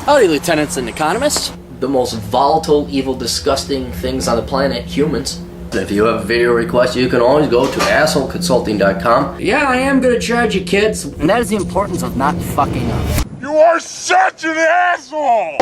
Howdy, lieutenants and economists. The most volatile, evil, disgusting things on the planet, humans. If you have a video request, you can always go to assholeconsulting.com. Yeah, I am gonna charge you, kids. And that is the importance of not fucking up. You are such an asshole!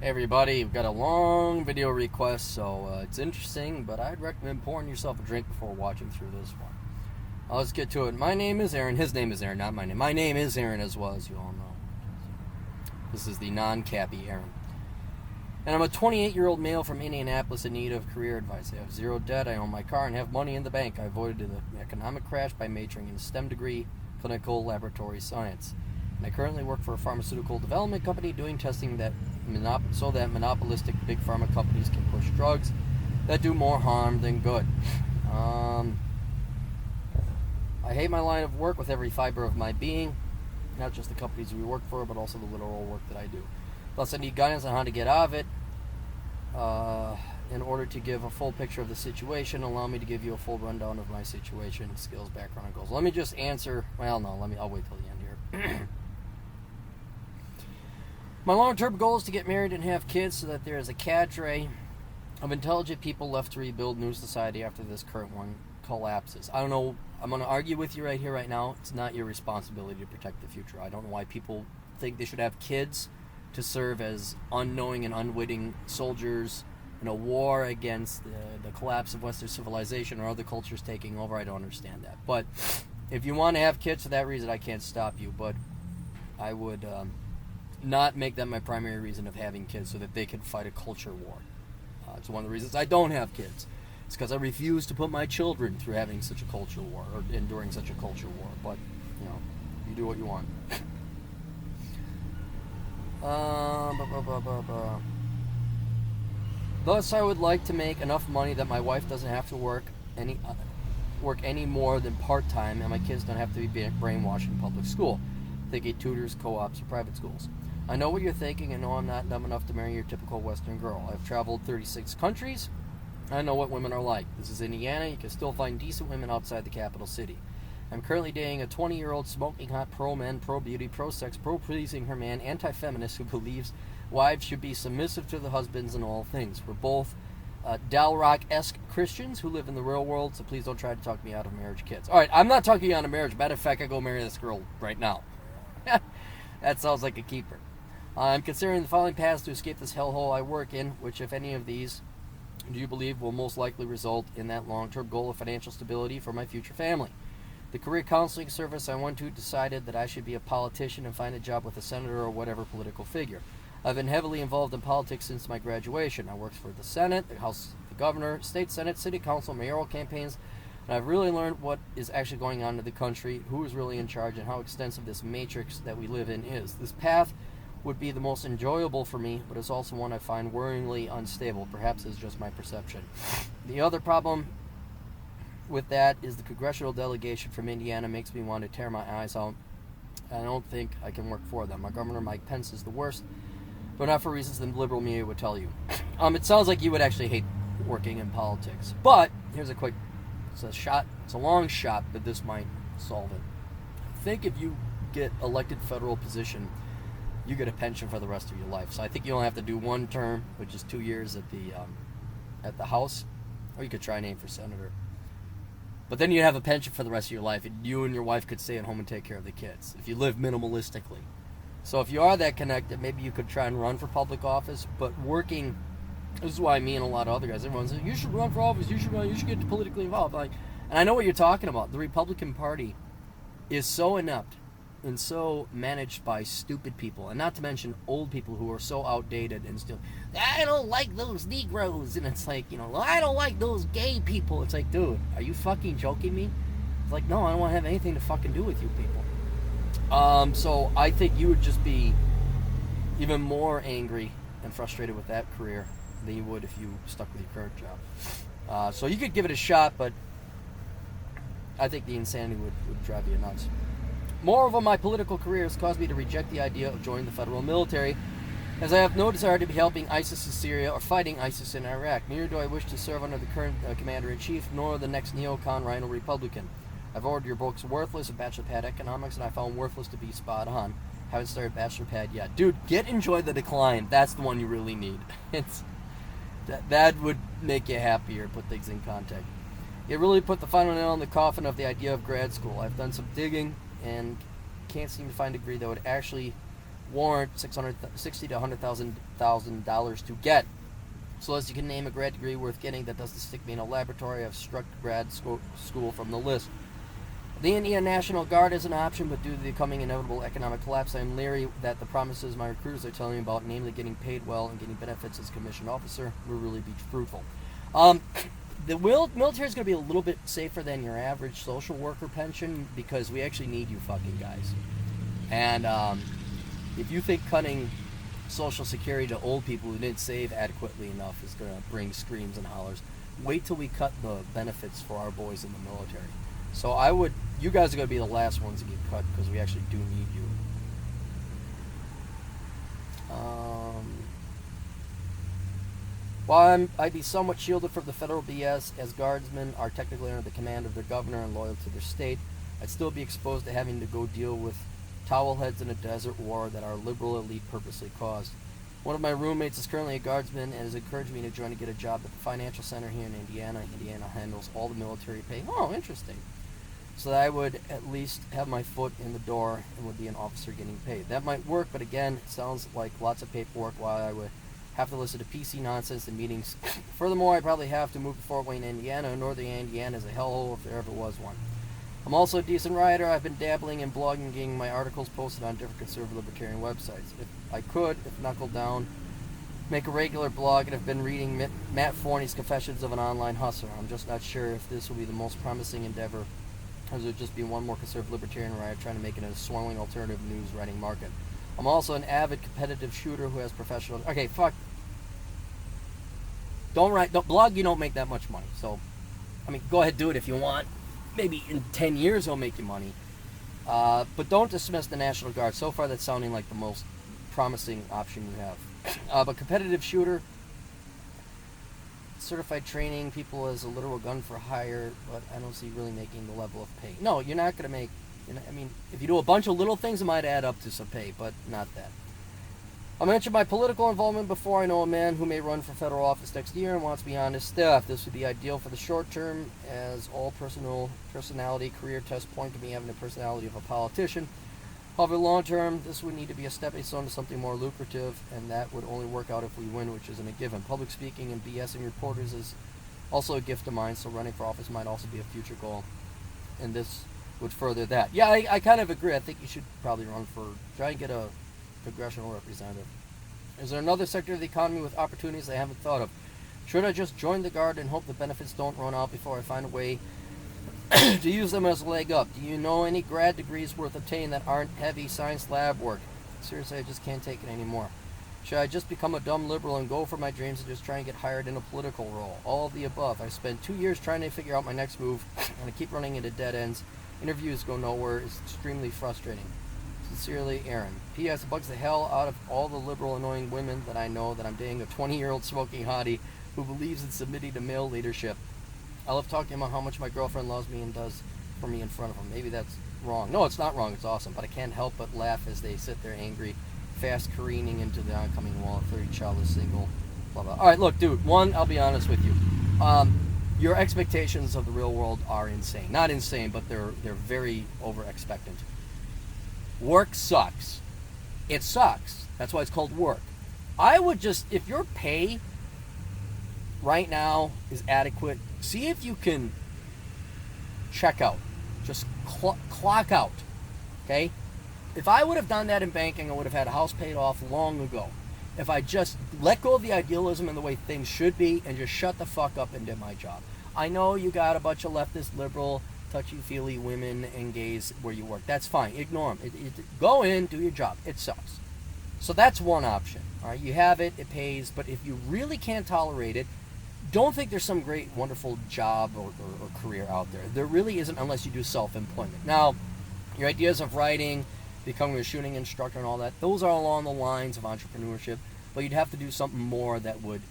Hey everybody, we've got a long video request, so it's interesting, but I'd recommend pouring yourself a drink before watching through this one. Let's get to it. My name is Aaron. His name is Aaron, not my name. My name is Aaron as well, as you all know. This is the non-Cappy Aaron. And I'm a 28-year-old male from Indianapolis in need of career advice. I have zero debt, I own my car, and have money in the bank. I avoided the economic crash by majoring in a STEM degree, clinical laboratory science. I currently work for a pharmaceutical development company doing testing so that monopolistic big pharma companies can push drugs that do more harm than good. I hate my line of work with every fiber of my being, not just the companies we work for, but also the literal work that I do. Plus, I need guidance on how to get out of it. In order to give a full picture of the situation, allow me to give you a full rundown of my situation, skills, background, and goals. Let me just answer. Well, no, I'll wait till the end here. My long-term goal is to get married and have kids so that there is a cadre of intelligent people left to rebuild new society after this current one collapses. I don't know. I'm going to argue with you right here, right now. It's not your responsibility to protect the future. I don't know why people think they should have kids to serve as unknowing and unwitting soldiers in a war against the collapse of Western civilization or other cultures taking over. I don't understand that. But if you want to have kids for that reason, I can't stop you. But I would not make that my primary reason of having kids so that they can fight a culture war. It's one of the reasons I don't have kids. It's because I refuse to put my children through having such a culture war or enduring such a culture war. But, you do what you want. Thus, I would like to make enough money that my wife doesn't have to work any more than part-time, and my kids don't have to be brainwashed in public school, thinking tutors, co-ops, or private schools. I know what you're thinking. I know I'm not dumb enough to marry your typical Western girl. I've traveled 36 countries. I know what women are like. This is Indiana. You can still find decent women outside the capital city. I'm currently dating a 20-year-old smoking hot pro-men, pro-beauty, pro-sex, pro-pleasing her man, anti-feminist who believes wives should be submissive to the husbands in all things. We're both Dalrock-esque Christians who live in the real world, so please don't try to talk me out of marriage, kids. All right, I'm not talking you out of marriage. Matter of fact, I go marry this girl right now. That sounds like a keeper. I'm considering the following paths to escape this hellhole I work in, which, if any of these, do you believe will most likely result in that long-term goal of financial stability for my future family? The career counseling service I went to decided that I should be a politician and find a job with a senator or whatever political figure. I've been heavily involved in politics since my graduation. I worked for the Senate, the House, the governor, state senate, city council, mayoral campaigns, and I've really learned what is actually going on in the country, who is really in charge, and how extensive this matrix that we live in is. This path would be the most enjoyable for me, but it's also one I find worryingly unstable. Perhaps it's just my perception. The other problem with that is the congressional delegation from Indiana makes me want to tear my eyes out. I don't think I can work for them. My governor, Mike Pence, is the worst, but not for reasons the liberal media would tell you. It sounds like you would actually hate working in politics. But here's it's a long shot, but this might solve it. I think if you get elected federal position, you get a pension for the rest of your life. So I think you only have to do one term, which is 2 years at the House, or you could try and aim for senator. But then you have a pension for the rest of your life, and you and your wife could stay at home and take care of the kids if you live minimalistically. So if you are that connected, maybe you could try and run for public office. But working, this is why me and a lot of other guys, everyone says, you should run for office, you should get politically involved. And I know what you're talking about. The Republican Party is so inept and so managed by stupid people, and not to mention old people who are so outdated and still, I don't like those Negroes, and it's like, I don't like those gay people. It's like, dude, are you fucking joking me? It's like, no, I don't want to have anything to fucking do with you people. So I think you would just be even more angry and frustrated with that career than you would if you stuck with your current job. So you could give it a shot, but I think the insanity would drive you nuts. Moreover, my political career has caused me to reject the idea of joining the federal military as I have no desire to be helping ISIS in Syria or fighting ISIS in Iraq. Neither do I wish to serve under the current commander-in-chief, nor the next neocon rhino Republican. I've ordered your books Worthless and Bachelor Pad Economics, and I found Worthless to be spot on. Haven't started Bachelor Pad yet. Dude, get Enjoy the Decline. That's the one you really need. That would make you happier, put things in context. It really put the final nail in the coffin of the idea of grad school. I've done some digging and can't seem to find a degree that would actually warrant $60,000 to $100,000 to get. So as you can name a grad degree worth getting that doesn't stick me in a laboratory, I've struck grad school from the list. The Indian National Guard is an option, but due to the coming inevitable economic collapse, I am leery that the promises my recruiters are telling me about, namely getting paid well and getting benefits as a commissioned officer, will really be fruitful. The military is going to be a little bit safer than your average social worker pension because we actually need you fucking guys. And if you think cutting Social Security to old people who didn't save adequately enough is going to bring screams and hollers, wait till we cut the benefits for our boys in the military. So you guys are going to be the last ones to get cut because we actually do need you. While I'd be somewhat shielded from the federal BS, as guardsmen are technically under the command of their governor and loyal to their state, I'd still be exposed to having to go deal with towel heads in a desert war that our liberal elite purposely caused. One of my roommates is currently a guardsman and has encouraged me to join to get a job at the financial center here in Indiana. Indiana handles all the military pay. Oh, interesting. So that I would at least have my foot in the door and would be an officer getting paid. That might work, but again, it sounds like lots of paperwork while I would have to listen to PC nonsense in meetings. Furthermore, I probably have to move to Fort Wayne, Indiana. Northern Indiana is a hellhole if there ever was one. I'm also a decent writer. I've been dabbling in blogging and getting my articles posted on different conservative libertarian websites. If I could, if knuckled down, make a regular blog, and have been reading Matt Forney's Confessions of an Online Hustler. I'm just not sure if this will be the most promising endeavor, as it would just be one more conservative libertarian writer trying to make it a swirling alternative news writing market. I'm also an avid competitive shooter who has professional... Okay, fuck. Don't blog, you don't make that much money. So, I mean, go ahead, do it if you want. Maybe in 10 years it'll make you money. But don't dismiss the National Guard. So far that's sounding like the most promising option you have. But competitive shooter, certified training, people as a literal gun for hire, but I don't see really making the level of pay. No, you're not going to make... I mean, if you do a bunch of little things, it might add up to some pay, but not that. I mentioned my political involvement before. I know a man who may run for federal office next year and wants to be on his staff. This would be ideal for the short term, as all personality career tests point to me having the personality of a politician. However, long term, this would need to be a stepping stone to something more lucrative, and that would only work out if we win, which isn't a given. Public speaking and BSing reporters is also a gift of mine, so running for office might also be a future goal, and this would further that. Yeah, I kind of agree. I think you should probably try and get a congressional representative. Is there another sector of the economy with opportunities I haven't thought of? Should I just join the Guard and hope the benefits don't run out before I find a way to use them as a leg up? Do you know any grad degrees worth obtaining that aren't heavy science lab work? Seriously, I just can't take it anymore. Should I just become a dumb liberal and go for my dreams and just try and get hired in a political role? All of the above. I've spent 2 years trying to figure out my next move, and I keep running into dead ends. Interviews go nowhere. It's extremely frustrating. Sincerely, Aaron. P.S. It bugs the hell out of all the liberal, annoying women that I know that I'm dating a 20-year-old smoking hottie who believes in submitting to male leadership. I love talking about how much my girlfriend loves me and does for me in front of them. Maybe that's wrong. No, it's not wrong. It's awesome. But I can't help but laugh as they sit there angry, fast careening into the oncoming wall, 30 childless, single, blah, blah. All right, look, dude, one, I'll be honest with you. Your expectations of the real world are insane. Not insane, but they're very over-expectant. Work sucks. It sucks. That's why it's called work. I would just, if your pay right now is adequate, see if you can check out. Just clock out. Okay? If I would have done that in banking, I would have had a house paid off long ago. If I just let go of the idealism and the way things should be and just shut the fuck up and did my job. I know you got a bunch of leftist, liberal, touchy-feely women and gays where you work. That's fine. Ignore them. Go in, do your job. It sucks. So that's one option. All right, you have it, it pays, but if you really can't tolerate it, don't think there's some great, wonderful job or career out there. There really isn't unless you do self-employment. Now, your ideas of writing, becoming a shooting instructor and all that. Those are along the lines of entrepreneurship, but you'd have to do something more that would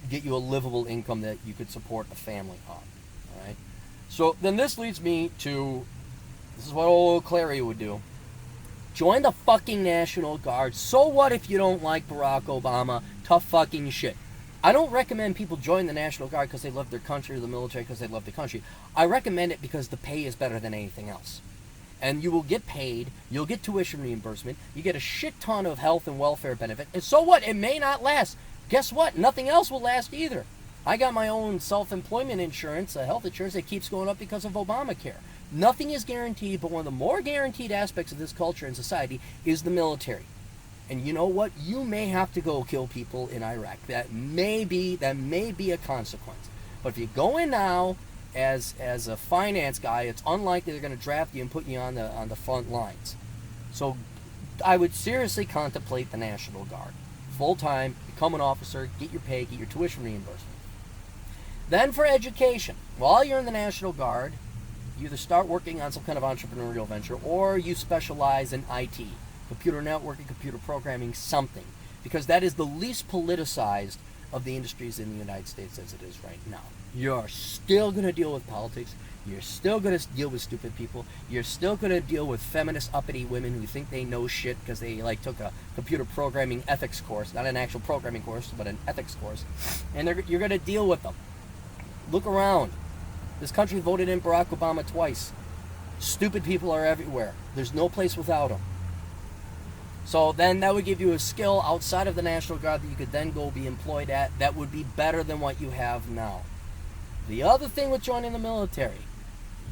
get you a livable income that you could support a family on. All right. So then this leads me to, this is what old Clary would do. Join the fucking National Guard. So what if you don't like Barack Obama? Tough fucking shit. I don't recommend people join the National Guard because they love their country, or the military because they love the country. I recommend it because the pay is better than anything else. And you will get paid, you'll get tuition reimbursement, you get a shit ton of health and welfare benefit, and so what? It may not last. Guess what? Nothing else will last either. I got my own self-employment insurance, health insurance, that keeps going up because of Obamacare. Nothing is guaranteed, but one of the more guaranteed aspects of this culture and society is the military. And you know what? You may have to go kill people in Iraq. That may be a consequence. But if you go in now as a finance guy, it's unlikely they're going to draft you and put you on the front lines. So I would seriously contemplate the National Guard. Full-time, become an officer, get your pay, get your tuition reimbursement. Then for education, while you're in the National Guard, you either start working on some kind of entrepreneurial venture or you specialize in IT, computer networking, computer programming, something. Because that is the least politicized of the industries in the United States as it is right now. You're still going to deal with politics. You're still going to deal with stupid people. You're still going to deal with feminist uppity women who think they know shit because they took a computer programming ethics course, not an actual programming course, but an ethics course. And you're going to deal with them. Look around. This country voted in Barack Obama twice. Stupid people are everywhere. There's no place without them. So then that would give you a skill outside of the National Guard that you could then go be employed at that would be better than what you have now. The other thing with joining the military,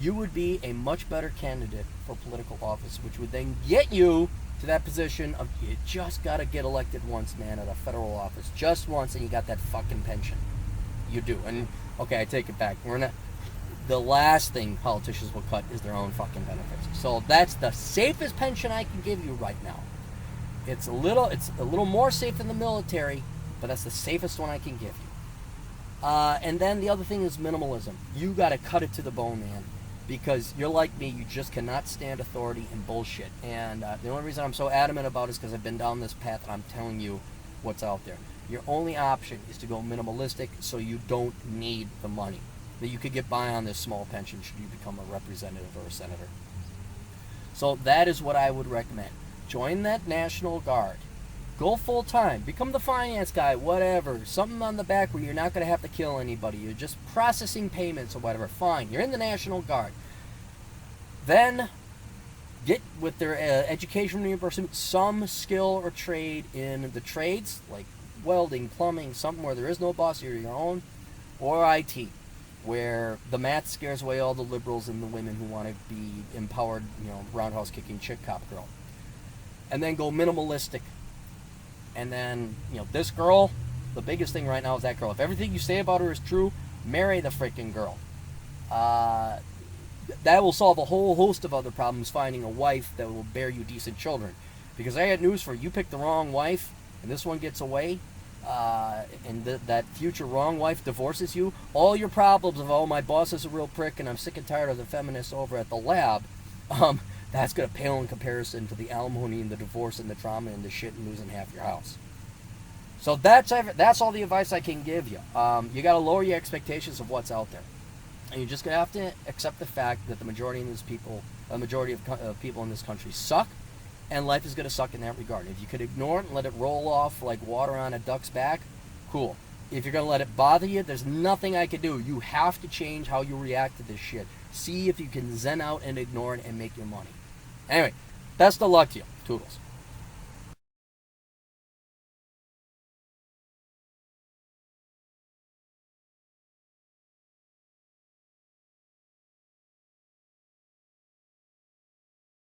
you would be a much better candidate for political office, which would then get you to that position of you just got to get elected once, man, at a federal office. Just once, and you got that fucking pension. You do. And, okay, I take it back. The last thing politicians will cut is their own fucking benefits. So that's the safest pension I can give you right now. It's a little more safe than the military, but that's the safest one I can give you. And then the other thing is minimalism. You got to cut it to the bone, man, because you're like me. You just cannot stand authority and bullshit. And the only reason I'm so adamant about it is because I've been down this path and I'm telling you what's out there. Your only option is to go minimalistic so you don't need the money. That you could get by on this small pension should you become a representative or a senator. So that is what I would recommend. Join that National Guard. Go full time. Become the finance guy, whatever. Something on the back where you're not going to have to kill anybody. You're just processing payments or whatever. Fine. You're in the National Guard. Then get with their education reimbursement some skill or trade in the trades, like welding, plumbing, something where there is no boss, you're your own, or IT, where the math scares away all the liberals and the women who want to be empowered, roundhouse kicking chick cop girl. And then go minimalistic. And then, this girl, the biggest thing right now is that girl. If everything you say about her is true, marry the freaking girl. That will solve a whole host of other problems, finding a wife that will bear you decent children. Because I got news for you. You pick the wrong wife, and this one gets away, and that future wrong wife divorces you, all your problems of, oh, my boss is a real prick and I'm sick and tired of the feminists over at the lab, that's going to pale in comparison to the alimony and the divorce and the trauma and the shit and losing half your house. So that's all the advice I can give you. You got to lower your expectations of what's out there. And you're just going to have to accept the fact that the majority of people in this country suck, and life is going to suck in that regard. If you could ignore it and let it roll off like water on a duck's back, cool. If you're going to let it bother you, there's nothing I can do. You have to change how you react to this shit. See if you can zen out and ignore it and make your money. Anyway, best of luck to you. Toodles.